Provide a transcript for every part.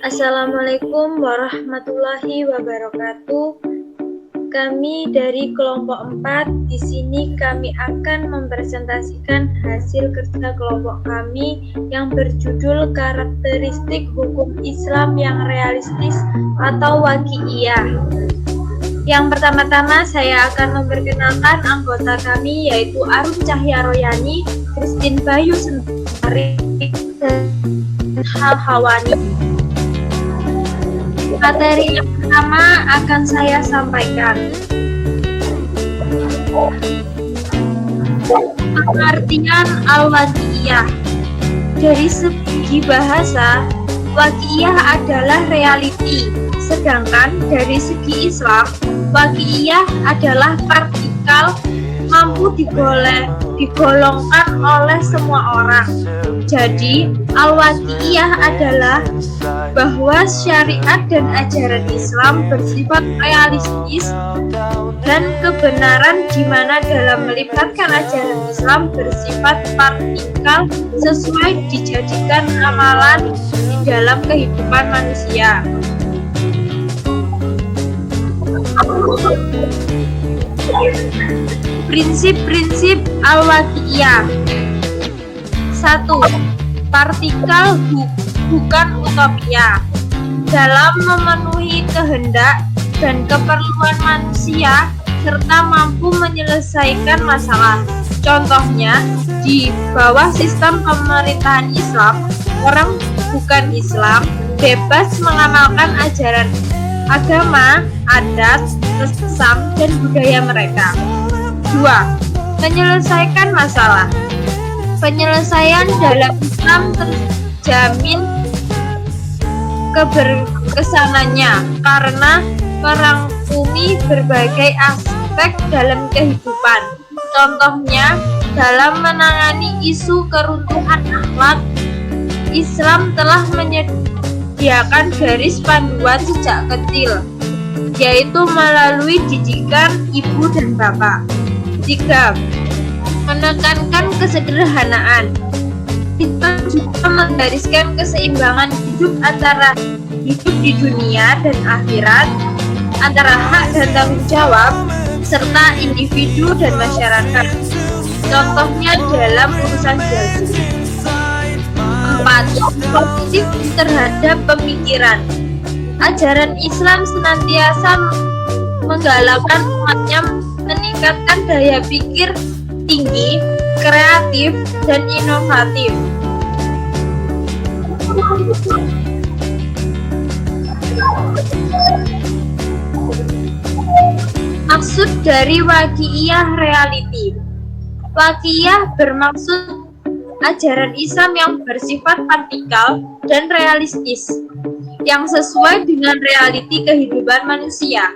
Assalamualaikum warahmatullahi wabarakatuh. Kami dari kelompok 4 di sini kami akan mempresentasikan hasil kerja kelompok kami yang berjudul karakteristik hukum Islam yang realistis atau waqi'iyah. Yang pertama-tama saya akan memperkenalkan anggota kami yaitu Arum Cahya Royani, Christine Bayu Sentari, dan Hawani. Materi yang pertama akan saya sampaikan. Pengertian al-waqi'iyah. Dari segi bahasa, waqi'iyah adalah reality. Sedangkan dari segi Islam, waqi'iyah adalah partikal mampu digolongkan oleh semua orang. Jadi, al-waqi'iyah adalah bahwa syariat dan ajaran Islam bersifat realistis dan kebenaran di mana dalam melibatkan ajaran Islam bersifat partikal sesuai dijadikan amalan di dalam kehidupan manusia. Prinsip-prinsip al-waqi'iyah. 1. Partikal bukan utopia. Dalam memenuhi kehendak dan keperluan manusia serta mampu menyelesaikan masalah. Contohnya, di bawah sistem pemerintahan Islam, orang bukan Islam bebas mengamalkan ajaran agama, adat, resam, dan budaya mereka. 2. Menyelesaikan masalah. Penyelesaian dalam Islam terjamin keberkesanannya karena merangkumi berbagai aspek dalam kehidupan. Contohnya, dalam menangani isu keruntuhan akhlak, Islam telah menyediakan garis panduan sejak kecil, yaitu melalui didikan ibu dan bapak. 3. Menekankan kesederhanaan. Kita juga menggariskan keseimbangan hidup antara hidup di dunia dan akhirat, antara hak dan tanggung jawab, serta individu dan masyarakat. Contohnya dalam urusan jasa. 4. Positif terhadap pemikiran. Ajaran Islam senantiasa menggalakkan umatnya meningkatkan daya pikir tinggi, kreatif, dan inovatif. Maksud dari waqi'iyah reality. Waqi'iyah bermaksud ajaran Islam yang bersifat partikal dan realistis, yang sesuai dengan realiti kehidupan manusia.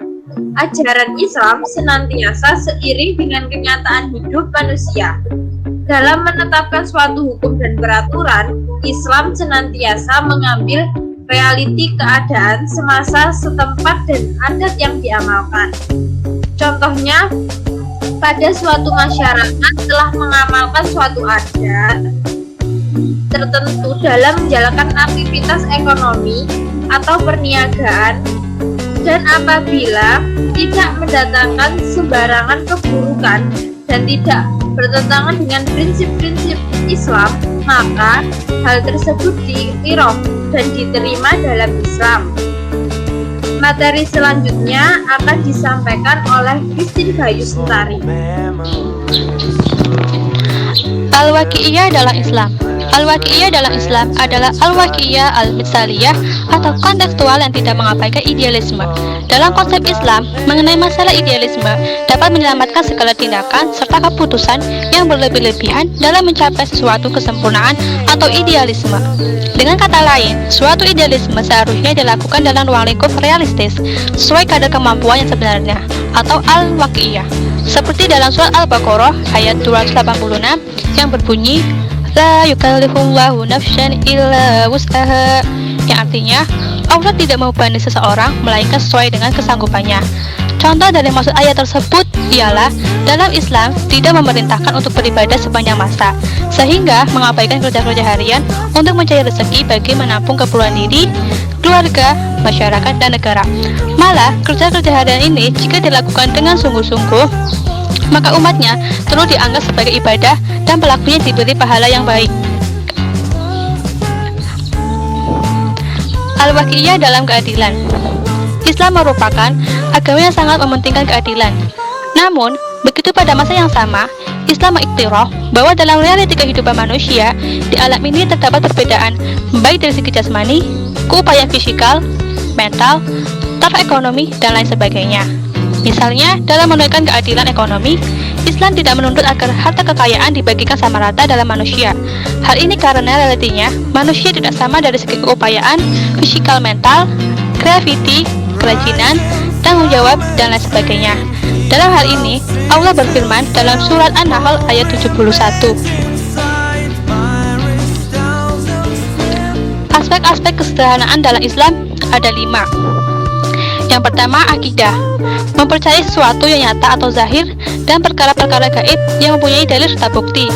Ajaran Islam senantiasa seiring dengan kenyataan hidup manusia. Dalam menetapkan suatu hukum dan peraturan, Islam senantiasa mengambil realiti keadaan semasa setempat dan adat yang diamalkan. Contohnya, pada suatu masyarakat telah mengamalkan suatu adat tertentu dalam menjalankan aktivitas ekonomi atau perniagaan, dan apabila tidak mendatangkan sembarangan keburukan dan tidak bertentangan dengan prinsip-prinsip Islam, maka hal tersebut diiktiraf dan diterima dalam Islam. Materi selanjutnya akan disampaikan oleh Christine Bayu Sentari. Al-waqi'iyah dalam Islam. Al-waqi'iyah dalam Islam adalah al-waqi'iyah al-mitsaliyah atau kontekstual yang tidak mengabaikan idealisme. Dalam konsep Islam, mengenai masalah idealisme dapat menyelamatkan segala tindakan serta keputusan yang berlebih-lebihan dalam mencapai sesuatu kesempurnaan atau idealisme. Dengan kata lain, suatu idealisme seharusnya dilakukan dalam ruang lingkup realistis sesuai kadar kemampuan yang sebenarnya atau al-waqi'iyah. Seperti dalam surat Al-Baqarah ayat 286 yang berbunyi La yukallifullahu nafsan illa wus'aha, yang artinya Allah tidak membebani seseorang melainkan sesuai dengan kesanggupannya. Contoh dari maksud ayat tersebut ialah dalam Islam tidak memerintahkan untuk beribadah sepanjang masa, sehingga mengabaikan kerja-kerja harian untuk mencari rezeki bagi menampung keperluan diri, keluarga, masyarakat, dan negara. Malah, kerja-kerja harian ini jika dilakukan dengan sungguh-sungguh, maka umatnya terus dianggap sebagai ibadah dan pelakunya diberi pahala yang baik. Al-Waqi'iyah dalam keadilan. Islam merupakan agama yang sangat mementingkan keadilan. Namun, begitu pada masa yang sama, Islam mengiktiraf bahwa dalam realiti kehidupan manusia di alam ini terdapat perbedaan baik dari segi jasmani, keupayaan fisikal, mental, taraf ekonomi, dan lain sebagainya. Misalnya, dalam menunaikan keadilan ekonomi, Islam tidak menuntut agar harta kekayaan dibagikan sama rata dalam manusia. Hal ini karena realitinya, manusia tidak sama dari segi keupayaan, fisikal mental, kreativiti, kerajinan, tanggung jawab, dan lain sebagainya. Dalam hal ini, Allah berfirman dalam surat An-Nahl ayat 71. Aspek-aspek kesederhanaan dalam Islam ada 5. Yang pertama, akidah. Mempercayai sesuatu yang nyata atau zahir dan perkara-perkara gaib yang mempunyai dalil serta bukti.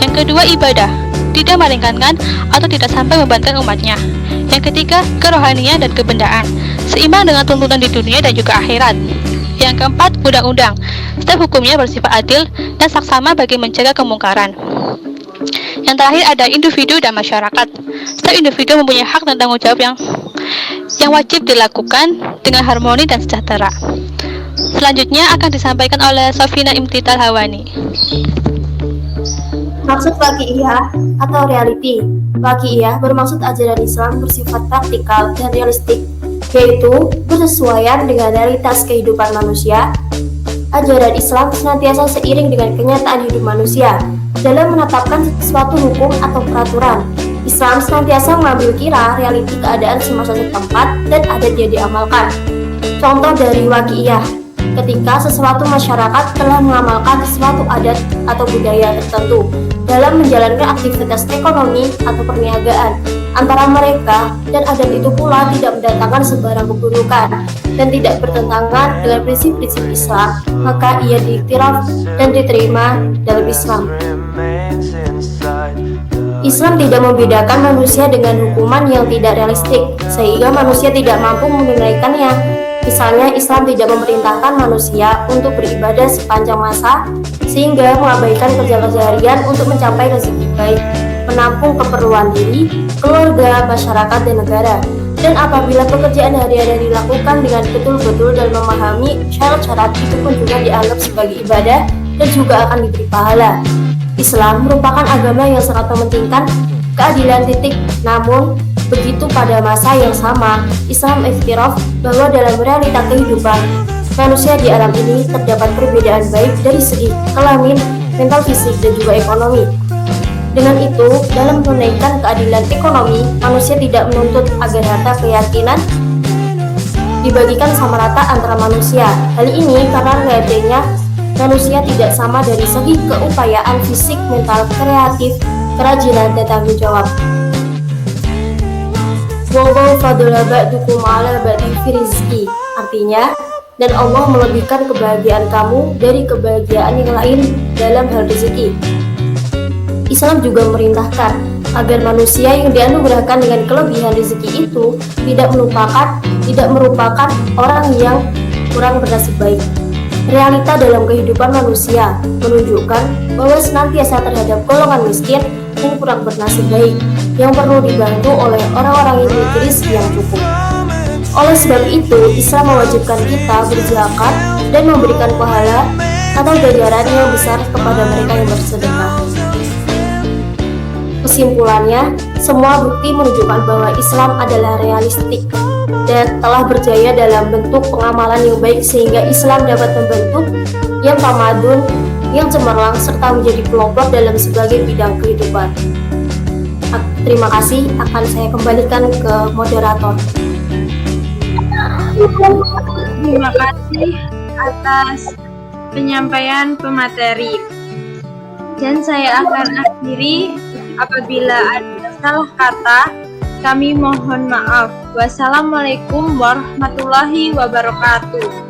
Yang kedua, ibadah. Tidak meringankan atau tidak sampai membebankan umatnya. Yang ketiga, kerohanian dan kebendaan, seimbang dengan tuntutan di dunia dan juga akhirat. Yang keempat, undang-undang. Setiap hukumnya bersifat adil dan saksama bagi mencegah kemungkaran. Yang terakhir ada individu dan masyarakat. Setiap individu mempunyai hak dan tanggung jawab yang wajib dilakukan dengan harmoni dan sejahtera. Selanjutnya akan disampaikan oleh Sofina Imtital Hawani. Maksud waqi'iyah atau reality. Waqi'iyah bermaksud ajaran Islam bersifat praktikal dan realistik, yaitu bersesuaian dengan realitas kehidupan manusia. Ajaran Islam senantiasa seiring dengan kenyataan hidup manusia dalam menetapkan suatu hukum atau peraturan. Islam senantiasa mengambil kira realiti keadaan semasa setempat dan adat yang diamalkan. Contoh dari waqi'iyah, ketika sesuatu masyarakat telah mengamalkan suatu adat atau budaya tertentu dalam menjalankan aktivitas ekonomi atau perniagaan antara mereka, dan adat itu pula tidak mendatangkan sebarang keburukan dan tidak bertentangan dengan prinsip-prinsip Islam, maka ia diiktiraf dan diterima dalam Islam. Islam tidak membedakan manusia dengan hukuman yang tidak realistik, sehingga manusia tidak mampu menunaikannya. Misalnya, Islam tidak memerintahkan manusia untuk beribadah sepanjang masa, sehingga mengabaikan kerja-kerja harian untuk mencapai rezeki baik, menampung keperluan diri, keluarga, masyarakat, dan negara. Dan apabila pekerjaan harian dilakukan dengan betul-betul dan memahami syarat-syarat, itu pun juga dianggap sebagai ibadah dan juga akan diberi pahala. Islam merupakan agama yang sangat mementingkan keadilan titik. Namun, begitu pada masa yang sama, Islam iktiraf bahwa dalam realita kehidupan manusia di alam ini terdapat perbedaan baik dari segi kelamin, mental, fisik, dan juga ekonomi. Dengan itu, dalam menunaikan keadilan ekonomi, manusia tidak menuntut agar harta keyakinan dibagikan sama rata antara manusia. Hal ini karena realitanya manusia tidak sama dari segi keupayaan fisik, mental, kreatif, kerajinan, dan tanggung jawab. Wallahu fadla ba'dukum ala ba'di fi rizqi. Artinya, dan Allah melebihkan kebahagiaan kamu dari kebahagiaan yang lain dalam hal rezeki. Islam juga merintahkan agar manusia yang dianugerahkan dengan kelebihan rezeki itu tidak merupakan orang yang kurang bernasib baik. Realita dalam kehidupan manusia menunjukkan bahwa senantiasa terhadap golongan miskin dan kurang bernasib baik yang perlu dibantu oleh orang-orang yang memiliki rezeki yang cukup. Oleh sebab itu, Islam mewajibkan kita berzakat dan memberikan pahala atau ganjaran yang besar kepada mereka yang bersedekah. Kesimpulannya, semua bukti menunjukkan bahwa Islam adalah realistik dan telah berjaya dalam bentuk pengamalan yang baik, sehingga Islam dapat membentuk yang tamadun, yang cemerlang, serta menjadi pelopor dalam sebagai bidang kehidupan. Terima kasih, akan saya kembalikan ke moderator. Terima kasih atas penyampaian pemateri. Dan saya akan akhiri, apabila ada salah kata, kami mohon maaf. Wassalamualaikum warahmatullahi wabarakatuh.